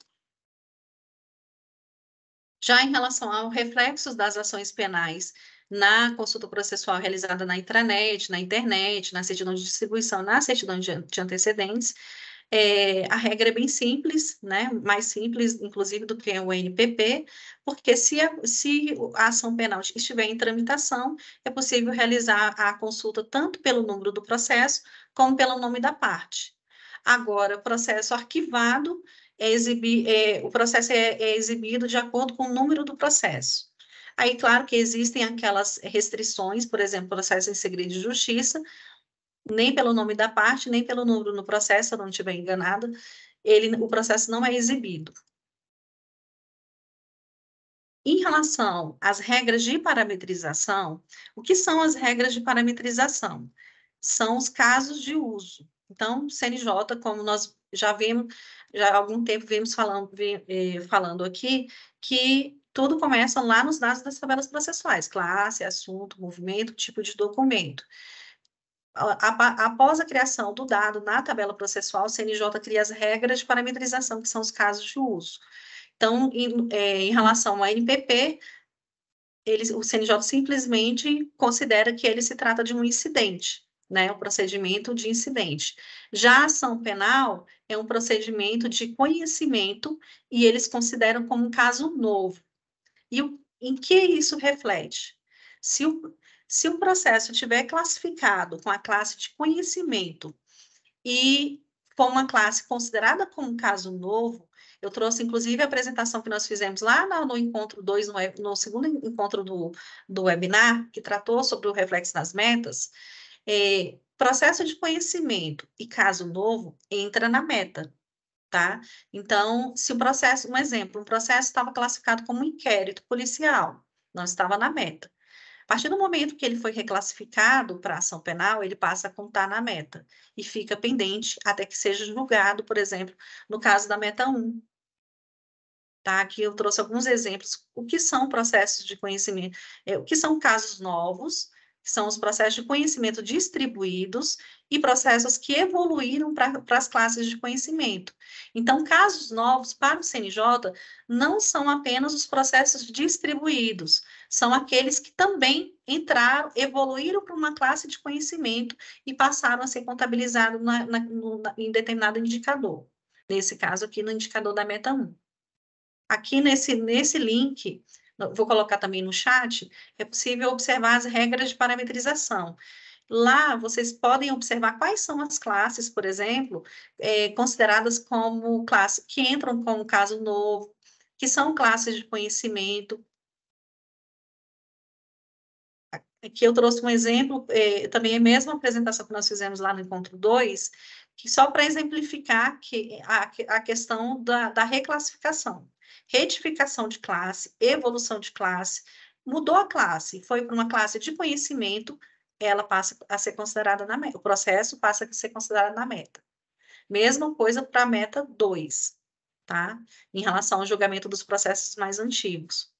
Já em relação aos reflexos das ações penais na consulta processual realizada na intranet, na internet, na certidão de distribuição, na certidão de antecedentes, a regra é bem simples, né? Mais simples, inclusive, do que o NPP, porque se a ação penal estiver em tramitação, é possível realizar a consulta tanto pelo número do processo, como pelo nome da parte. Agora, o processo arquivado, o processo é exibido de acordo com o número do processo. Aí, claro que existem aquelas restrições, por exemplo, processo em segredo de justiça, nem pelo nome da parte, nem pelo número no processo, se eu não estiver enganada, o processo não é exibido. Em relação às regras de parametrização, o que são as regras de parametrização? São os casos de uso. Então, CNJ, como nós já há algum tempo vimos falando aqui, que tudo começa lá nos dados das tabelas processuais, classe, assunto, movimento, tipo de documento. Após a criação do dado na tabela processual, o CNJ cria as regras de parametrização, que são os casos de uso. Então, em relação ao NPP, o CNJ simplesmente considera que ele se trata de um incidente, né, um procedimento de incidente. Já a ação penal é um procedimento de conhecimento e eles consideram como um caso novo. E em que isso reflete? Se o processo estiver classificado com a classe de conhecimento e for uma classe considerada como um caso novo, eu trouxe, inclusive, a apresentação que nós fizemos lá no encontro 2, no segundo encontro do webinar, que tratou sobre o reflexo das metas, processo de conhecimento e caso novo entra na meta, tá? Então, se o processo, um exemplo, um processo estava classificado como inquérito policial, não estava na meta. partir do momento que ele foi reclassificado para ação penal, ele passa a contar na meta e fica pendente até que seja julgado, por exemplo, no caso da meta 1. Tá? Aqui eu trouxe alguns exemplos. O que são processos de conhecimento? O que são casos novos? São os processos de conhecimento distribuídos e processos que evoluíram para as classes de conhecimento. Então, casos novos para o CNJ não são apenas os processos distribuídos, são aqueles que também entraram, evoluíram para uma classe de conhecimento e passaram a ser contabilizados em determinado indicador. Nesse caso aqui, no indicador da meta 1. Aqui nesse link, vou colocar também no chat, é possível observar as regras de parametrização. Lá, vocês podem observar quais são as classes, por exemplo, consideradas como classe, que entram como caso novo, que são classes de conhecimento. Aqui eu trouxe um exemplo, também a mesma apresentação que nós fizemos lá no Encontro 2, que só para exemplificar a questão da reclassificação. Retificação de classe, evolução de classe, mudou a classe, foi para uma classe de conhecimento, ela passa a ser considerada na meta, o processo passa a ser considerado na meta. Mesma coisa para a meta 2, tá? Em relação ao julgamento dos processos mais antigos.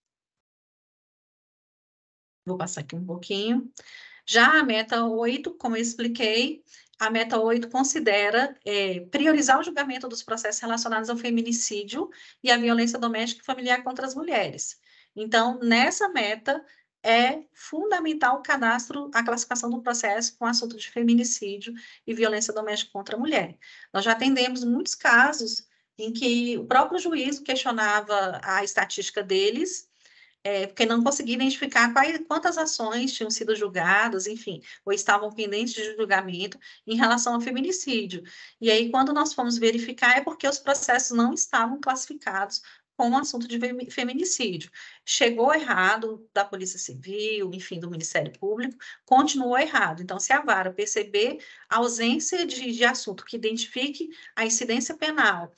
Vou passar aqui um pouquinho. Já a meta 8, como eu expliquei, a meta 8 considera priorizar o julgamento dos processos relacionados ao feminicídio e à violência doméstica e familiar contra as mulheres. Então, nessa meta, é fundamental o cadastro, a classificação do processo com assunto de feminicídio e violência doméstica contra a mulher. Nós já atendemos muitos casos em que o próprio juiz questionava a estatística deles, porque não conseguia identificar quantas ações tinham sido julgadas, enfim, ou estavam pendentes de julgamento em relação ao feminicídio. E aí, quando nós fomos verificar, é porque os processos não estavam classificados como assunto de feminicídio. Chegou errado da Polícia Civil, enfim, do Ministério Público, continuou errado. Então, se a vara perceber a ausência de assunto que identifique a incidência penal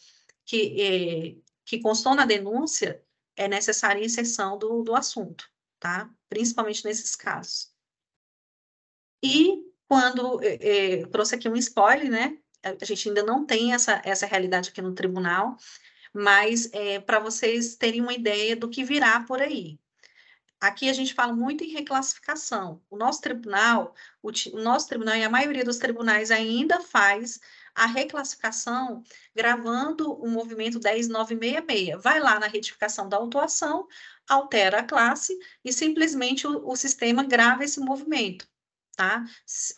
que constou na denúncia, é necessária a inserção do assunto, tá? Principalmente nesses casos. E quando trouxe aqui um spoiler, né? A gente ainda não tem essa realidade aqui no tribunal, mas para vocês terem uma ideia do que virá por aí. Aqui a gente fala muito em reclassificação. O nosso tribunal e a maioria dos tribunais ainda faz a reclassificação gravando o movimento 10966. Vai lá na retificação da autuação, altera a classe e simplesmente o sistema grava esse movimento, tá?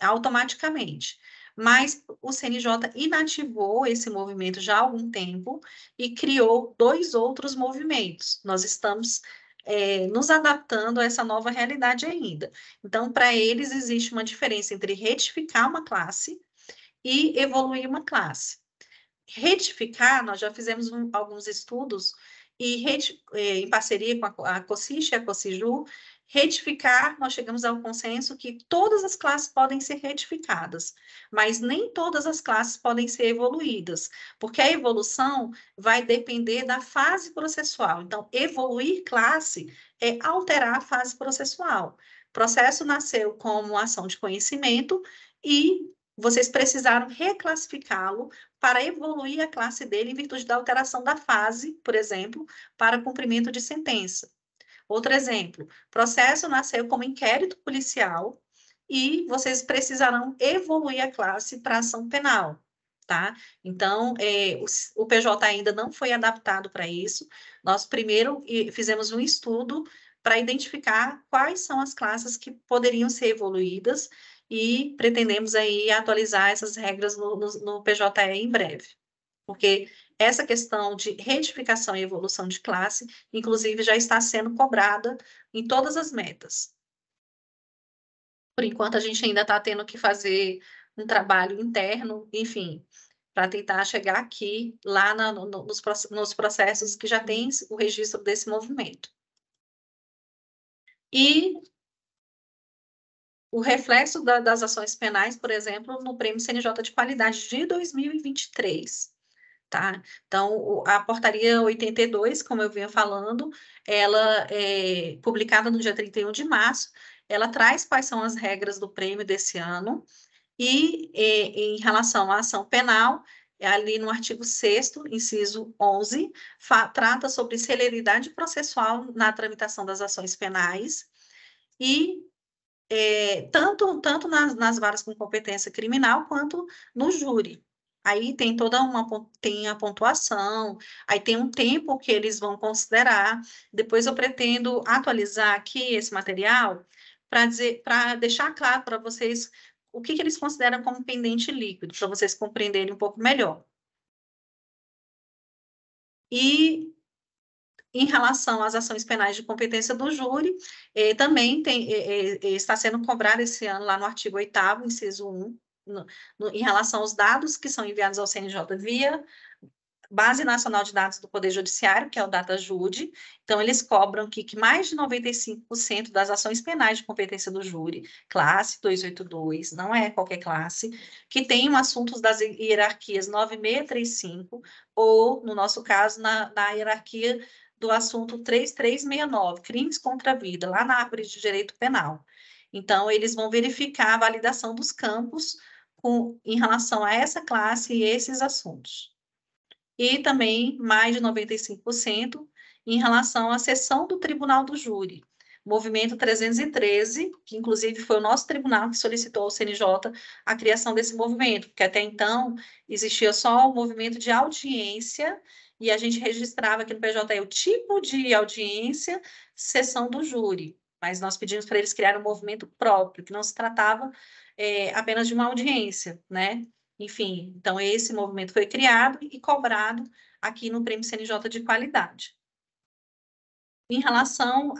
Automaticamente. Mas o CNJ inativou esse movimento já há algum tempo e criou 2 outros movimentos. Nós estamos nos adaptando a essa nova realidade ainda. Então, para eles, existe uma diferença entre retificar uma classe e evoluir uma classe. Retificar, nós já fizemos alguns estudos, e em parceria com a COCIX e a COCIJU, retificar, nós chegamos ao consenso que todas as classes podem ser retificadas, mas nem todas as classes podem ser evoluídas, porque a evolução vai depender da fase processual. Então, evoluir classe é alterar a fase processual. O processo nasceu como ação de conhecimento e vocês precisaram reclassificá-lo para evoluir a classe dele em virtude da alteração da fase, por exemplo, para cumprimento de sentença. Outro exemplo, processo nasceu como inquérito policial e vocês precisarão evoluir a classe para ação penal, tá? Então, o PJ ainda não foi adaptado para isso. Nós primeiro fizemos um estudo para identificar quais são as classes que poderiam ser evoluídas e pretendemos aí atualizar essas regras no PJE em breve. Porque essa questão de retificação e evolução de classe, inclusive, já está sendo cobrada em todas as metas. Por enquanto, a gente ainda está tendo que fazer um trabalho interno, enfim, para tentar chegar aqui, lá nos processos que já tem o registro desse movimento. E o reflexo das ações penais, por exemplo, no Prêmio CNJ de Qualidade de 2023. Tá? Então, a portaria 82, como eu vinha falando, ela é publicada no dia 31 de março, ela traz quais são as regras do prêmio desse ano, e em relação à ação penal, ali no artigo 6º, inciso 11, trata sobre celeridade processual na tramitação das ações penais, e tanto nas varas com competência criminal, quanto no júri. Aí tem tem a pontuação, aí tem um tempo que eles vão considerar. Depois eu pretendo atualizar aqui esse material para deixar claro para vocês o que eles consideram como pendente líquido, para vocês compreenderem um pouco melhor. E em relação às ações penais de competência do júri, também está sendo cobrado esse ano, lá no artigo 8º, inciso 1, em relação aos dados que são enviados ao CNJ via Base Nacional de Dados do Poder Judiciário, que é o DataJude. Então, eles cobram que mais de 95% das ações penais de competência do júri, classe 282, não é qualquer classe, que tenham assuntos das hierarquias 9635, ou, no nosso caso, na hierarquia do assunto 3369, crimes contra a vida, lá na árvore de direito penal. Então, eles vão verificar a validação dos campos em relação a essa classe e esses assuntos. E também mais de 95% em relação à sessão do Tribunal do Júri. Movimento 313, que inclusive foi o nosso tribunal que solicitou ao CNJ a criação desse movimento, porque até então existia só o movimento de audiência, e a gente registrava aqui no PJ o tipo de audiência, sessão do júri, mas nós pedimos para eles criarem um movimento próprio, que não se tratava apenas de uma audiência, né? Enfim, então esse movimento foi criado e cobrado aqui no Prêmio CNJ de qualidade. Em relação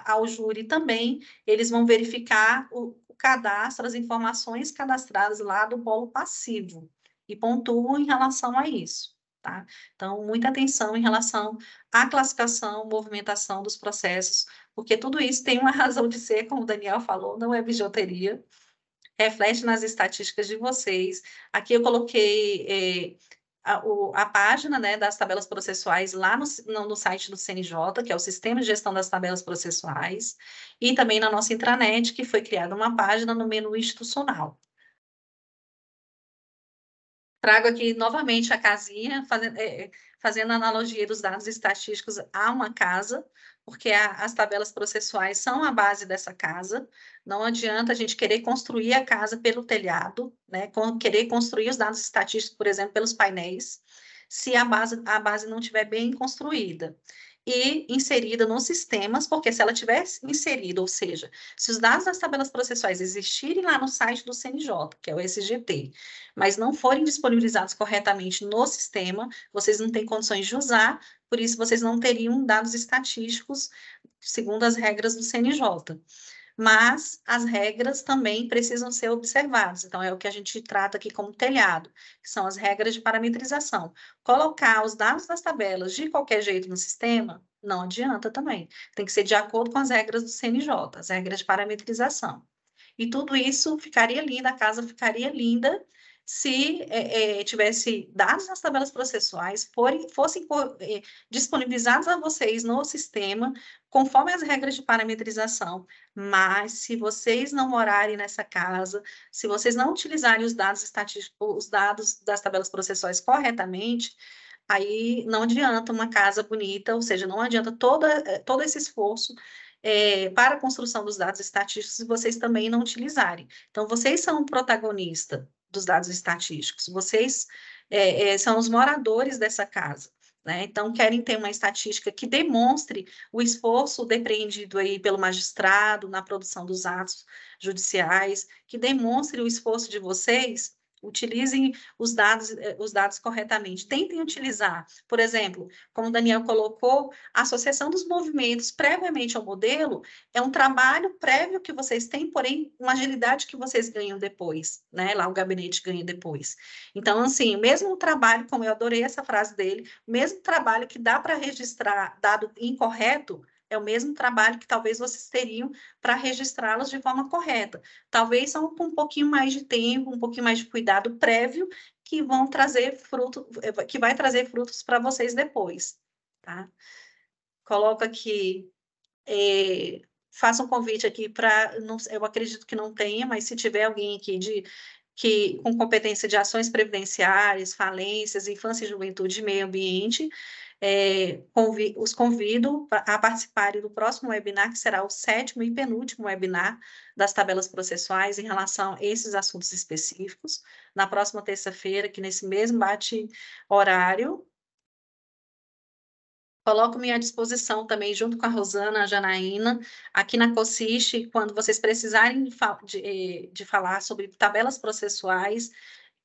ao júri também, eles vão verificar o cadastro, as informações cadastradas lá do polo passivo, e pontuam em relação a isso, tá? Então, muita atenção em relação à classificação, movimentação dos processos, porque tudo isso tem uma razão de ser, como o Daniel falou, não é bijuteria, reflete nas estatísticas de vocês. Aqui eu coloquei a página, né, das tabelas processuais lá no site do CNJ, que é o Sistema de Gestão das Tabelas Processuais, e também na nossa intranet, que foi criada uma página no menu institucional. Trago aqui novamente a casinha, fazendo analogia dos dados estatísticos a uma casa, porque as tabelas processuais são a base dessa casa. Não adianta a gente querer construir a casa pelo telhado, né? Querer construir os dados estatísticos, por exemplo, pelos painéis, se a base não estiver bem construída e inserida nos sistemas, porque se ela tiver inserida, ou seja, se os dados das tabelas processuais existirem lá no site do CNJ, que é o SGT, mas não forem disponibilizados corretamente no sistema, vocês não têm condições de usar, por isso vocês não teriam dados estatísticos segundo as regras do CNJ. Mas as regras também precisam ser observadas. Então, é o que a gente trata aqui como telhado, que são as regras de parametrização. Colocar os dados das tabelas de qualquer jeito no sistema, não adianta também. Tem que ser de acordo com as regras do CNJ, as regras de parametrização. E tudo isso ficaria lindo, a casa ficaria linda, se tivesse dados nas tabelas processuais, fossem disponibilizados a vocês no sistema, conforme as regras de parametrização. Mas, se vocês não morarem nessa casa, se vocês não utilizarem os dados estatísticos, os dados das tabelas processuais corretamente, aí não adianta uma casa bonita, ou seja, não adianta todo esse esforço para a construção dos dados estatísticos se vocês também não utilizarem. Então, vocês são o protagonista dos dados estatísticos, vocês são os moradores dessa casa, né? Então, querem ter uma estatística que demonstre o esforço depreendido aí pelo magistrado na produção dos atos judiciais, que demonstre o esforço de vocês. Utilizem os dados corretamente. Tentem utilizar, por exemplo, como o Daniel colocou, a associação dos movimentos previamente ao modelo é um trabalho prévio que vocês têm, porém, uma agilidade que vocês ganham depois, né? Lá o gabinete ganha depois. Então, assim, o mesmo trabalho, como eu adorei essa frase dele, o mesmo trabalho que dá para registrar dado incorreto, é o mesmo trabalho que talvez vocês teriam para registrá-los de forma correta. Talvez só com um pouquinho mais de tempo, um pouquinho mais de cuidado prévio, que vão trazer que vai trazer frutos para vocês depois, tá? Coloco aqui faço um convite aqui para, eu acredito que não tenha, mas se tiver alguém aqui com competência de ações previdenciárias, falências, infância e juventude e meio ambiente, os convido a participarem do próximo webinar, que será o 7º e penúltimo webinar das tabelas processuais em relação a esses assuntos específicos, na próxima terça-feira, aqui nesse mesmo bate-horário. Coloco-me à disposição também, junto com a Rosana, a Janaína, aqui na COSISH, quando vocês precisarem de falar sobre tabelas processuais,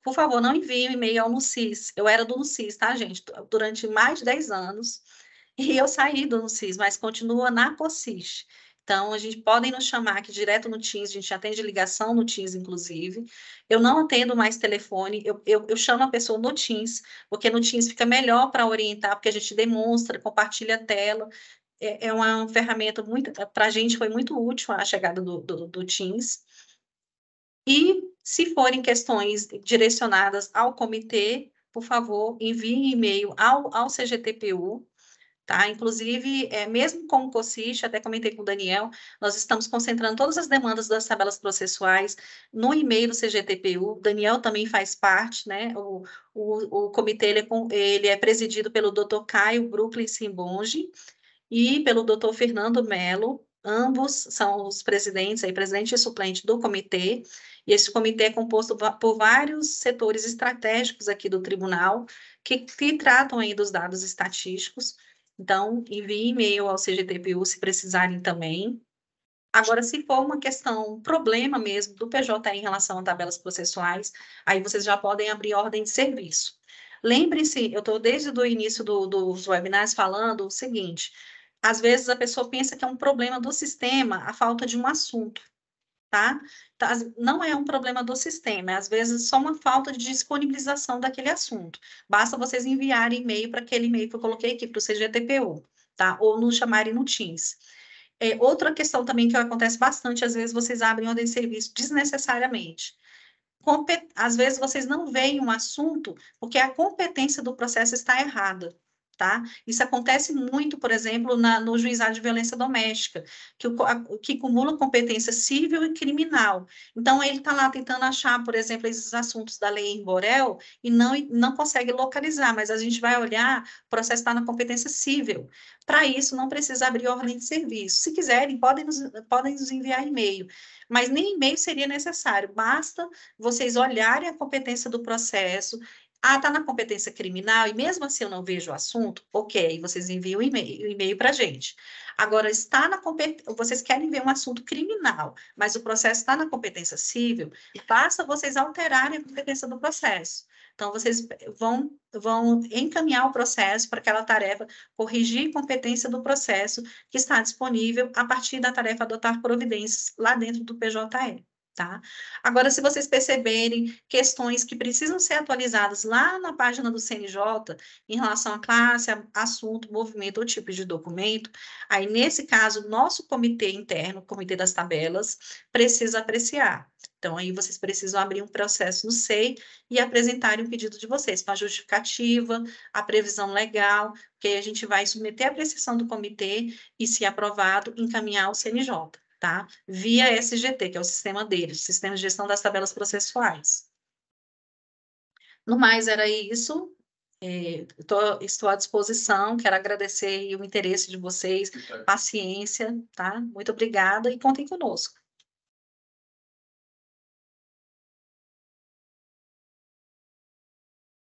por favor, não enviem um e-mail ao NUCIS. Eu era do NUCIS, tá, gente? Durante mais de 10 anos. E eu saí do NUCIS, mas continua na COSISH. Então, a gente podem nos chamar aqui direto no Teams, a gente atende ligação no Teams, inclusive. Eu não atendo mais telefone, eu chamo a pessoa no Teams, porque no Teams fica melhor para orientar, porque a gente demonstra, compartilha a tela. É uma ferramenta muito, para a gente foi muito útil a chegada do Teams. E, se forem questões direcionadas ao comitê, por favor, enviem e-mail ao CGTPU, tá? Inclusive, mesmo com o COSISH, até comentei com o Daniel, nós estamos concentrando todas as demandas das tabelas processuais no e-mail do CGTPU. O Daniel também faz parte, né? O comitê ele é presidido pelo Dr. Caio Brooklyn Simbonge e pelo Dr. Fernando Melo. Ambos são os presidentes, presidente e suplente do comitê, e esse comitê é composto por vários setores estratégicos aqui do tribunal, que tratam aí dos dados estatísticos. Então, envie e-mail ao CGTPU se precisarem também. Agora, se for uma questão, um problema mesmo do PJ em relação a tabelas processuais, aí vocês já podem abrir ordem de serviço. Lembre-se, eu estou desde o início dos webinars falando o seguinte: às vezes a pessoa pensa que é um problema do sistema a falta de um assunto, tá? Não é um problema do sistema, é às vezes só uma falta de disponibilização daquele assunto. Basta vocês enviarem e-mail para aquele e-mail que eu coloquei aqui para o CGTPU, tá? Ou nos chamarem no Teams. Outra questão também que acontece bastante, às vezes vocês abrem ordem de serviço desnecessariamente. Às vezes vocês não veem um assunto porque a competência do processo está errada, tá? Isso acontece muito, por exemplo, no juizado de violência doméstica, que cumula competência civil e criminal. Então, ele está lá tentando achar, por exemplo, esses assuntos da lei em Borel e não consegue localizar, mas a gente vai olhar, o processo está na competência civil. Para isso, não precisa abrir ordem de serviço. Se quiserem, podem nos enviar e-mail, mas nem e-mail seria necessário, basta vocês olharem a competência do processo. Está na competência criminal, e mesmo assim eu não vejo o assunto, ok, vocês enviam o e-mail para a gente. Agora, vocês querem ver um assunto criminal, mas o processo está na competência civil, basta vocês alterarem a competência do processo. Então, vocês vão encaminhar o processo para aquela tarefa, corrigir a competência do processo que está disponível a partir da tarefa adotar providências lá dentro do PJE. Tá? Agora, se vocês perceberem questões que precisam ser atualizadas lá na página do CNJ, em relação à classe, assunto, movimento ou tipo de documento, aí, nesse caso, nosso comitê interno, o Comitê das Tabelas, precisa apreciar. Então, aí vocês precisam abrir um processo no SEI e apresentarem um pedido de vocês, com a justificativa, a previsão legal, que a gente vai submeter à apreciação do comitê e, se aprovado, encaminhar ao CNJ. Tá? Via SGT, que é o sistema deles, Sistema de Gestão das Tabelas Processuais. No mais, era isso. Estou à disposição, quero agradecer o interesse de vocês, paciência, tá? Muito obrigada e contem conosco.